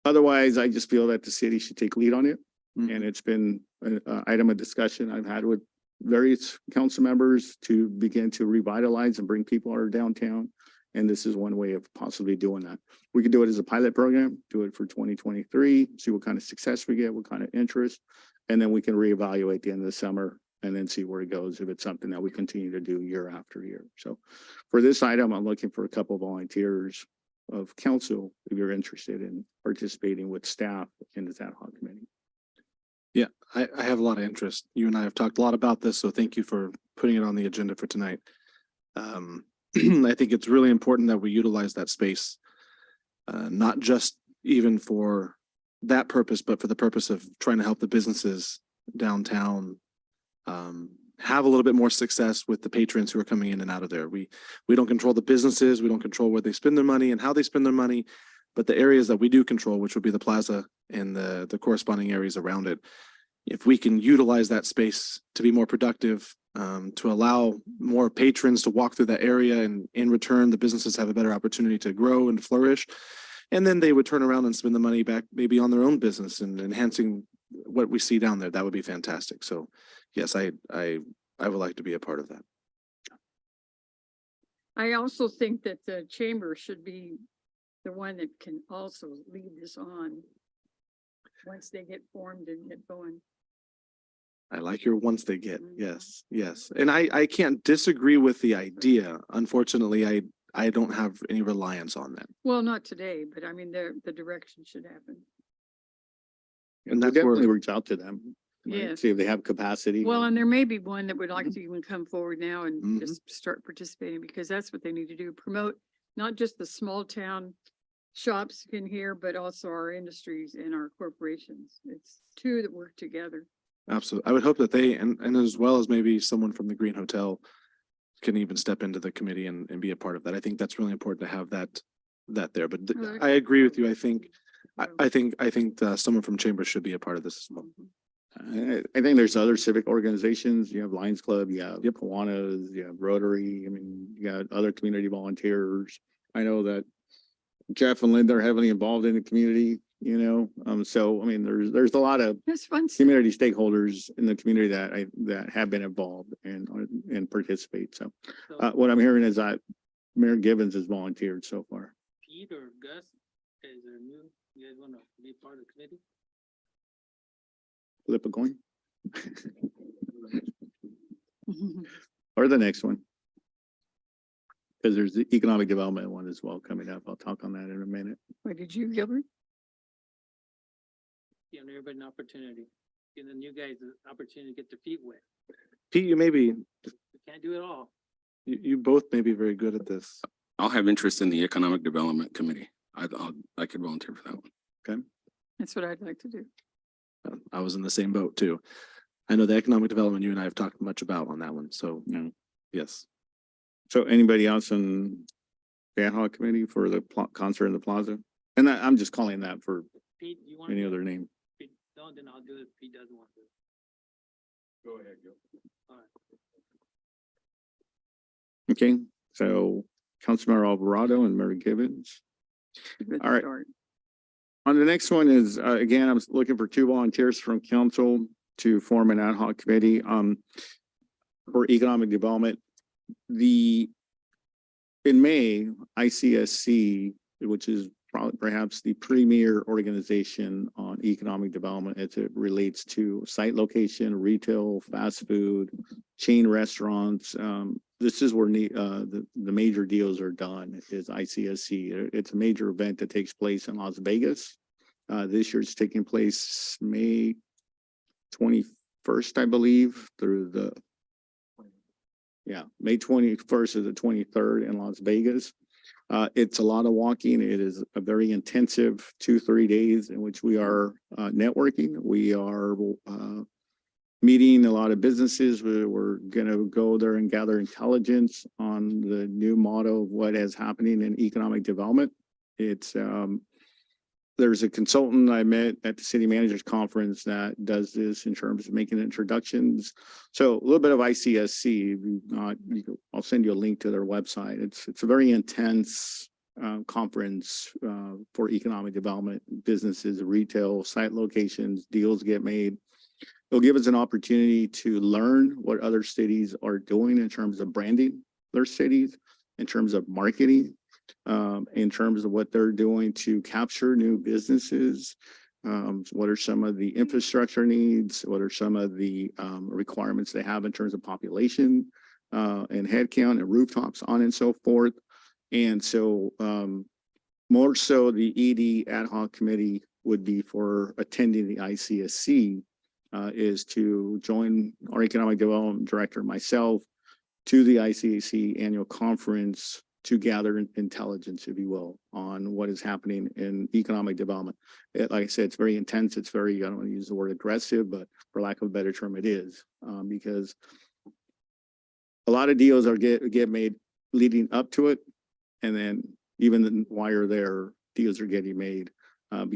otherwise, I just feel that the city should take lead on it. And it's been an item of discussion I've had with various council members to begin to revitalize and bring people out of downtown. And this is one way of possibly doing that. We could do it as a pilot program, do it for 2023, see what kind of success we get, what kind of interest, and then we can reevaluate at the end of the summer and then see where it goes if it's something that we continue to do year after year. So for this item, I'm looking for a couple of volunteers of council if you're interested in participating with staff in this ad hoc committee. Yeah, I have a lot of interest. You and I have talked a lot about this, so thank you for putting it on the agenda for tonight. I think it's really important that we utilize that space, not just even for that purpose, but for the purpose of trying to help the businesses downtown have a little bit more success with the patrons who are coming in and out of there. We don't control the businesses, we don't control where they spend their money and how they spend their money, but the areas that we do control, which would be the plaza and the corresponding areas around it, if we can utilize that space to be more productive, to allow more patrons to walk through that area, and in return, the businesses have a better opportunity to grow and flourish. And then they would turn around and spend the money back maybe on their own business and enhancing what we see down there. That would be fantastic. So yes, I would like to be a part of that. I also think that the chamber should be the one that can also lead this on once they get formed and get going. I like your once they get, yes, yes. And I can't disagree with the idea. Unfortunately, I don't have any reliance on that. Well, not today, but I mean, the direction should happen. And We'll that's where, definitely reach out to them. right? Yes. See if they have capacity. Well, and there may be one that would like to even come forward now and Mhm. just start participating, because that's what they need to do, promote not just the small town shops in here, but also our industries and our corporations. It's two that work together. absolutely. I would hope that they, and as well as maybe someone from the Green Hotel can even step into the committee and be a part of that. I think that's really important to have that there. But Right. I agree with you. I think someone from Chambers should be a part of this as well. I think there's other civic organizations. You have Lions Club, you have Kiwanis, you have Rotary. I mean, you got other community volunteers. I know that Jeff and Linda are heavily involved in the community, so I mean, there's a lot of It's fun. stuff. community stakeholders in the community that have been involved and participate. So So what I'm hearing is that Mayor Gibbons has volunteered so far. Pete or Gus is a new, you guys wanna be part of the committee? Flip a coin. Or the next one. Because there's the economic development one as well coming up. I'll talk on that in a minute. What did you, Gilbert? Giving everybody an opportunity, giving the new guys an opportunity to get their feet wet. Pete, you We can't do it all. you both may be very good at this. I'll have interest in the Economic Development Committee. I could volunteer for that one. That's what I'd like to do. I was in the same boat too. I know the economic development you and I have talked much about on that one. So, Yeah. yes. So anybody else on the ad hoc committee for the concert in the plaza. And I'm just calling that for Pete, you want? any other name. Pete, no, then I'll do it if Pete doesn't want to. Go ahead, Joe. All right. Okay, so Councilmember Alvarado and Mary Gibbons. All right. On the next one is, again, I was looking for 2 volunteers from council to form an ad hoc committee, for economic development. In May, ICSC, which is probably perhaps the premier organization on economic development as it relates to site location, retail, fast food, chain restaurants. This is where the major deals are done, is ICSC. It's a major event that takes place in Las Vegas. This year it's taking place May 21st, I believe, through May 21st to the 23rd in Las Vegas. It's a lot of walking. It is a very intensive 2-3 days in which we are networking. We are meeting a lot of businesses. We're going to go there and gather intelligence on the new model of what is happening in economic development. It's there's a consultant I met at the city managers conference that does this in terms of making introductions. So a little bit of ICSC, I'll send you a link to their website. It's a very intense conference for economic development, businesses, retail, site locations, deals get made. It'll give us an opportunity to learn what other cities are doing in terms of branding their cities, in terms of marketing, in terms of what they're doing to capture new businesses. What are some of the infrastructure needs? What are some of the requirements they have in terms of population and headcount and rooftops, on and so forth. And so more so the ED ad hoc committee would be for attending the ICSC, is to join our economic development director, myself, to the ICSC annual conference to gather intelligence, if you will, on what is happening in economic development. Like I said, it's very intense. It's very, I don't want to use the word aggressive, but for lack of a better term, it is, because a lot of deals are get made leading up to it. And then even while you're there, deals are getting made not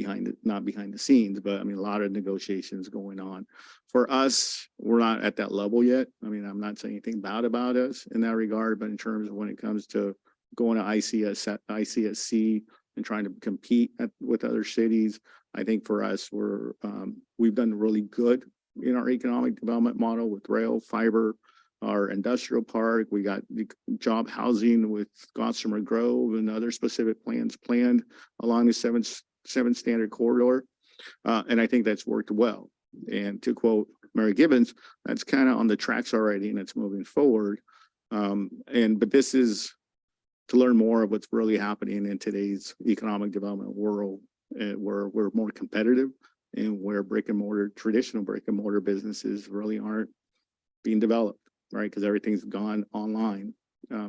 behind the scenes, but I mean, a lot of negotiations going on. For us, we're not at that level yet. I mean, I'm not saying anything bad about us in that regard, but in terms of when it comes to going to ICSC and trying to compete with other cities, I think for us, we've done really good in our economic development model with rail, fiber, our industrial park. We got the job housing with Gossamer Grove and other specific plans planned along the seven standard corridor. And I think that's worked well. And to quote Mary Gibbons, that's kind of on the tracks already and it's moving forward. But this is to learn more of what's really happening in today's economic development world, where we're more competitive and where traditional brick and mortar businesses really aren't being developed, right? Because everything's gone online.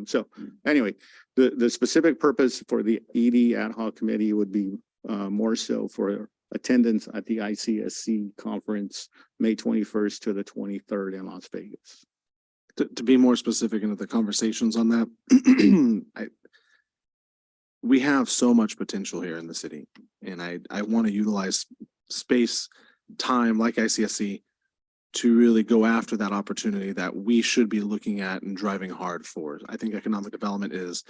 So anyway, the specific purpose for the ED ad hoc committee would be more so for attendance at the ICSC conference, May 21st to the 23rd in Las Vegas. To be more specific into the conversations on that, we have so much potential here in the city, and I want to utilize space, time like ICSC to really go after that opportunity that we should be looking at and driving hard for. I think economic development is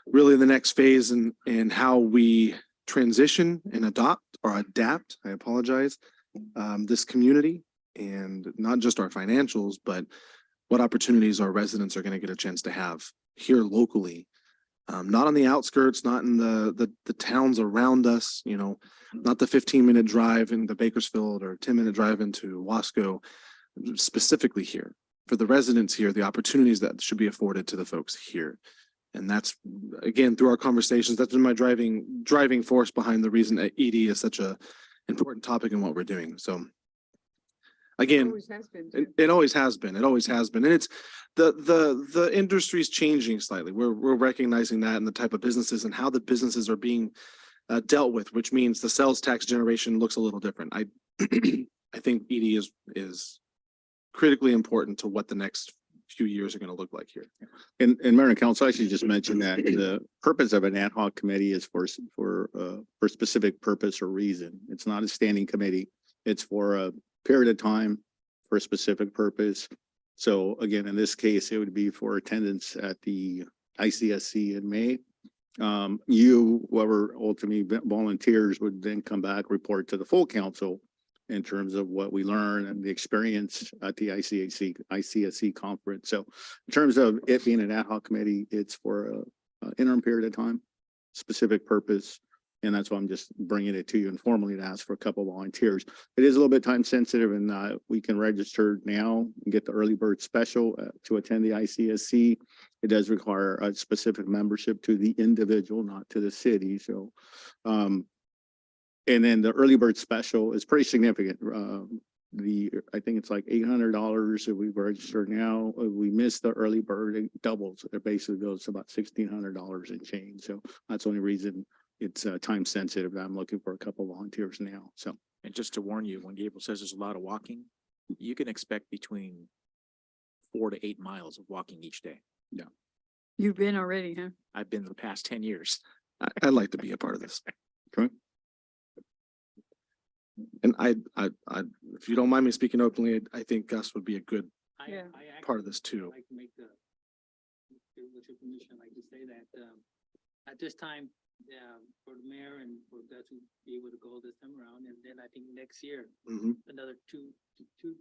really the next phase in how we transition and adapt, I apologize, this community, and not just our financials, but what opportunities our residents are going to get a chance to have here locally, not on the outskirts, not in the towns around us, you know, not the 15-minute drive into Bakersfield or 10-minute drive into Wasco, specifically here. For the residents here, the opportunities that should be afforded to the folks here. And that's, again, through our conversations, that's been my driving force behind the reason that ED is such a important topic in what we're doing. So again, it always has been. And it's the industry's changing slightly. We're recognizing that in the type of businesses and how the businesses are being dealt with, which means the sales tax generation looks a little different. I think ED is critically important to what the next few years are going to look like here. And Mayor and Council, I should just mention that the purpose of an ad hoc committee is for specific purpose or reason. It's not a standing committee. It's for a period of time for a specific purpose. So again, in this case, it would be for attendance at the ICSC in May. Whoever ultimately volunteers would then come back, report to the full council in terms of what we learn and the experience at the ICSC conference. So in terms of it being an ad hoc committee, it's for a interim period of time, specific purpose. And that's why I'm just bringing it to you informally to ask for a couple of volunteers. It is a little bit time sensitive, and we can register now and get the early bird special to attend the ICSC. It does require a specific membership to the individual, not to the city. So, and then the early bird special is pretty significant. I think it's like $800 if we register now. If we miss the early bird, it doubles. It basically goes to about $1,600 and change. So that's the only reason it's time sensitive. I'm looking for a couple of volunteers now. So, And just to warn you, when Gabriel says there's a lot of walking, you can expect between 4 to 8 miles of walking each day. You've been already, huh? I've been the past 10 years. I'd like to be a part of this. Okay. And if you don't mind me speaking openly, I think Gus would be a good Yeah. I actually part of this too. like to make with your permission, like to say that, at this time, for the mayor and for Gus to be able to go this time around, and then I think next year, Mhm. another two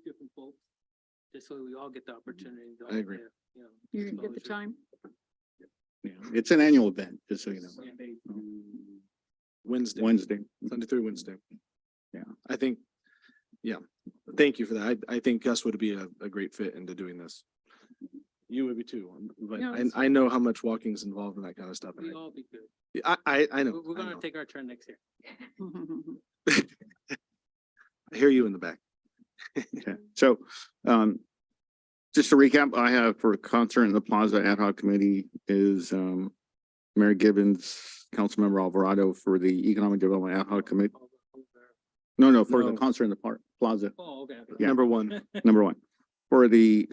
different folks, just so we all get the opportunity. to I agree. all get, you know, You can get the exposure. time. yeah, it's an annual event, just so you know. Sunday Wednesday. Wednesday. Sunday through Wednesday. Yeah. I think, yeah, thank you for that. I think Gus would be a great fit into doing this. You would be too, but Yeah, it's- I know how much walking is involved in that kind of stuff. and We all be good. I know. We're I gonna know. take our turn next year. I hear you in the back. Okay, so, just to recap, I have for concert in the Plaza Ad hoc Committee is, Mayor Gibbons, Councilmember Alvarado for the Economic Development Ad hoc Committee. No, for the No. concert in the plaza, Oh, okay. okay. Yeah. Number one. number one. For the,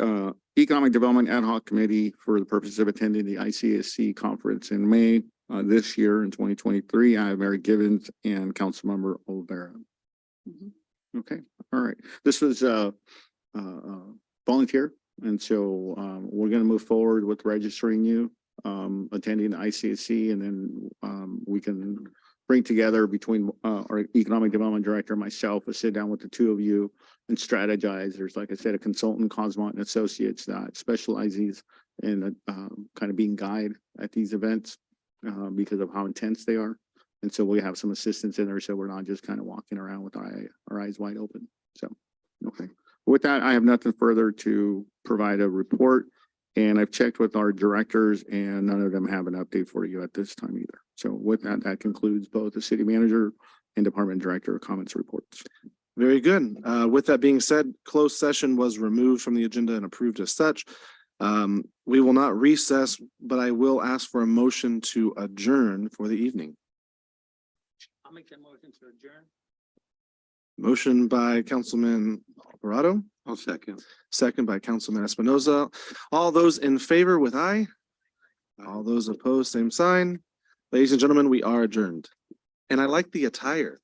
Economic Development Ad hoc Committee for the purpose of attending the ICSC conference in May, this year in 2023, I have Mayor Gibbons and Councilmember Olvera. Mhm. Okay, all right. This was volunteer, and so we're gonna move forward with registering you, attending the ICSC, and then we can bring together between our Economic Development Director and myself, we'll sit down with the two of you and strategize. There's, like I said, a consultant, Cosmont and Associates, that specializes in kind of being guide at these events because of how intense they are. And so we have some assistance in there, so we're not just kind of walking around with our eyes wide open. So, okay. With that, I have nothing further to provide a report. And I've checked with our directors and none of them have an update for you at this time either. So with that, that concludes both the city manager and department director comments reports. Very good. With that being said, closed session was removed from the agenda and approved as such. We will not recess, but I will ask for a motion to adjourn for the evening. I'll make that motion to adjourn. Motion by Councilman Alvarado, I'll second. second by Councilman Espinoza. All those in favor with aye? All those opposed, same sign. Ladies and gentlemen, we are adjourned. And I like the attire.